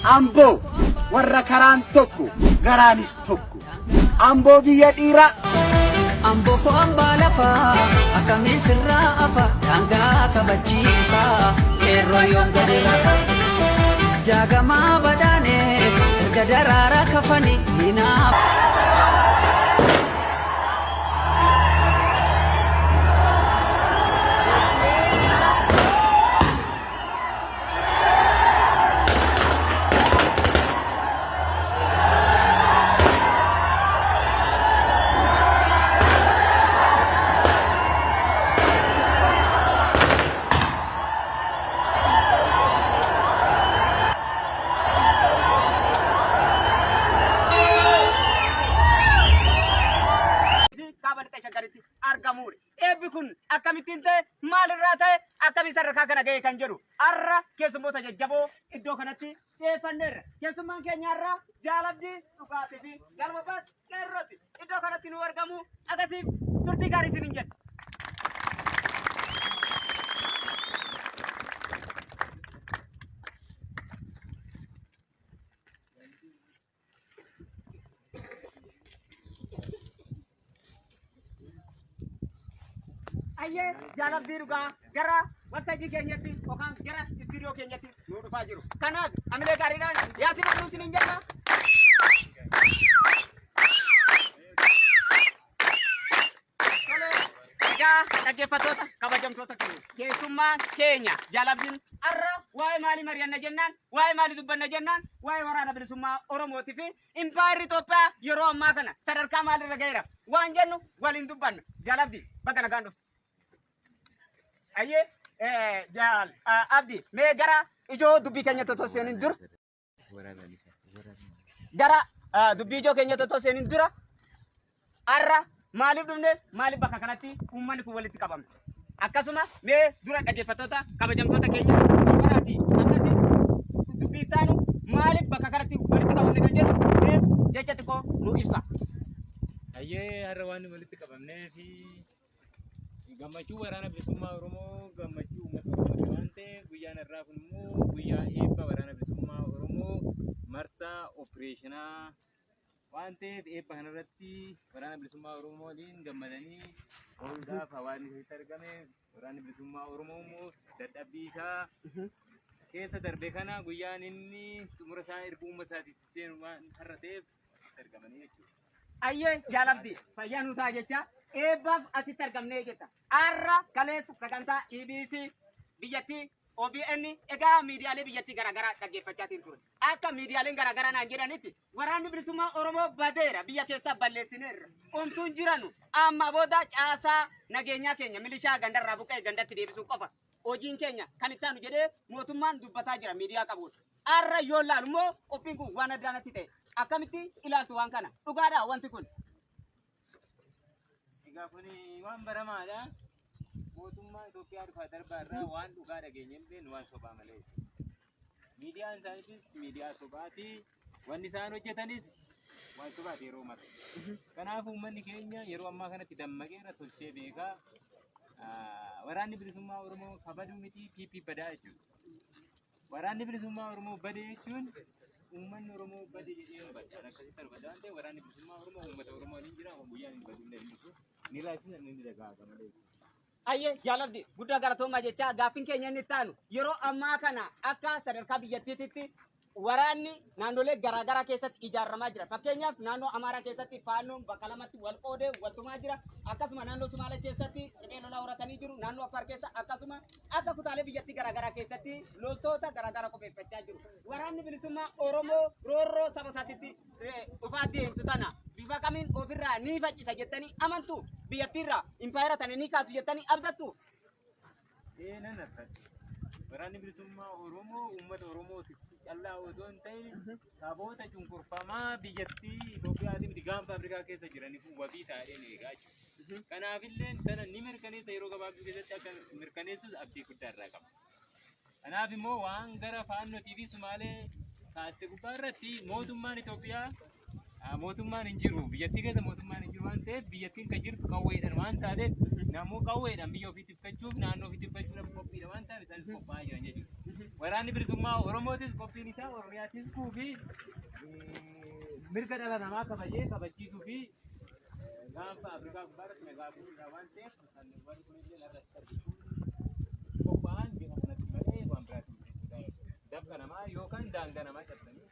Ambo warra karaan tokko garaanis tokko Ambo biyya dhiiraa Ambo ko ambaa lafaa akkamiin sirraa afa daangaa kabachiisa qeerroo yoom gadi lafa jaagamaa badaanee erga daraaraa kafanii hinaaf. Kun akkamitti ta'e maalirraa ta'e akkamitti sadarkaa kana ga'e kan jedhu har'a keessummoota jajjaboo iddoo kanatti dhiyeeffanneerra. Keessummaan keenyarraa Jaalabdii Dhugaatii fi Galmabaas Qeerrooti iddoo kanatti nu argamu akkasiif turtii gaarii isiniin jedha. Aye, Jaalabdii dhugaa gara waltajjii keenyatti yookaan gara istiidiyoo keenyatti nu dhufaa jiru. Kanaaf amilee gaariidhaan yaasii baduu isiniin jenna. Egaa dhaggeeffattoota kabajamtoota keessummaa keenya Jaalabdiin har'a waa'ee maalii mari'anna jennaan, waa'ee maalii dubbanna jennaan, waa'ee waraana bilisummaa Oromootii fi impaayirri Itoophiyaa yeroo ammaa kana sadarkaa maalirra ga'eera waan jennu waliin dubbanna. Jaalabdii bakka nagaan dhufte. Aye, Abdi, mee gara ijoo dubbii keenya totoo seenin dura. Gara dubbii ijoo keenya totoo seenin dura. Har'a maaliif dhufne maaliif bakka kanatti uummanni kun walitti qabame? Akkasuma mee dura dhaggeeffattoota kabajamtoota keenya waraati akkasii dubbii taanu maaliif bakka kanatti walitti qabamne kan jedhu mee jecha xiqqoo nu ibsa. Ayyee har'a waan walitti qabamnee fi gammachuu waraana bilisummaa Oromoo gammachuu uummata Oromoo waan ta'eef guyyaan irraa kun immoo guyyaa eebba waraana bilisummaa Oromoo marsaa opereeshinaa waan ta'eef eebba kanarratti waraana bilisummaa Oromoo waliin gammadanii ooludhaaf hawaasni keessatti argame waraanni bilisummaa Oromoo immoo dadhabbii isaa keessa darbe kana guyyaan inni xumura isaa erga uummata isaatiitti seenu waan har'a ta'eef argamanii jechuudha. Ayyee Jaalabdii fayyaa nu ta'a jecha. Eebbaaf asitti argamnee jetta. Har'a kaleessa sagantaa EBC biyyattii OBN egaa miidiyaalee biyyattii garaagaraa dhaggeeffachaatiin ture. Akka miidiyaaleen garaagaraa naan jedhanitti waraanni bilisummaa Oromoo badeera biyya keessaa balleessineerra. Omtuun jiranu amma booda caasaa nageenyaa keenya milishaa gandarraa buqqee gandatti deebisuu qofa. Hojiin keenya kan itti aanu jedhee mootummaan dubbataa jira miidiyaa qabuun. Har'a yoo ilaalu immoo qophiin kun waan addaanatti ta'e. Akkamitti ilaaltu waan kana? Dhugaadhaa wanti kun? Egaa kun waan baramaadha. Mootummaa Itoophiyaa dhufaa darbaa irraa waan dhugaa dhageenye hin beeknu waan sobaa malee. Miidiyaan isaaniitis miidiyaa sobaati. Wanni isaan hojjetanis waan sobaati yeroo mata. Kanaaf uummanni keenya yeroo ammaa kanatti dammaqeera tolchee beekaa. Waraanni bilisummaa Oromoo kabaduu miti PP badaa jechuudha. Waraanni bilisummaa Oromoo badee jechuun uummanni Oromoo badee jedhee badaan akkasitti arbadaan ta'e waraanni bilisummaa Oromoo uummata Oromoo waliin jira guyyaan hin baduu hin dhufu. Ni raasisa ni dagaaga malee. Ayyee Jaalabdii guddaa galatoomaa jecha gaaffiin keenya inni taanu yeroo ammaa kana akka sadarkaa biyyattiitti waraanni naannolee garaagaraa keessatti ijaaramaa jira. Fakkeenyaaf naannoo Amaaraa keessatti faannoon bakka lamatti wal qoodee waltumaa jira. Akkasuma naannoo Sumaalee keessatti qe'ee lolaa horatanii jiru. Naannoo Affaar keessa akkasuma akka kutaalee biyyattii garaagaraa keessatti loltoota garaagaraa qopheeffachaa jiru. Waraanni bilisummaa Oromoo roorroo saba isaatiitti dhufaa deemtu tana bifa kamiin ofirraa ni faccisa jettanii amantu biyyattiirraa impaayera tana ni kaasu jettanii abdattu. Nan akkasi. Waraanni bilisummaa Oromoo uummata Oromootiif callaa otoo hin ta'in saboota cunqurfamaa biyyattii Itoophiyaatiin gaanfa Afrikaa keessa jiraniif wabii taa'ee eegaa jiru. Kanaafillee tana ni mirkaneessa yeroo gabaabduu keessatti akka mirkaneessus abdii guddaa irraa qaba. Kanaaf immoo waan gara faannootii fi Sumaalee kaastee gubbaa irratti mootummaan Itoophiyaa mootummaan hin jiru biyyattii keessa mootummaan hin jiru waan ta'eef biyyattiin kan jirtu qawweedhaan waan taateef namuu qawweedhaan biyya ofii tifkachuuf naannoo ofii tifkachuudhaaf qophiidha waan ta'eef isaanis qophaa'aa jiran jechuudha. Waraanni bilisummaa Oromootis qophiin isaa Oromiyaatis fi mirga dhala namaa kabachiisuu fi gaanfa Afrikaa gubbaarratti nagaa buusuudha waan ta'eef warri kunillee irratti argamu qophaa'an bifa kanatti malee waan biraatiin jechuudha. Dabqa namaa yookaan daangaa namaa cabsanii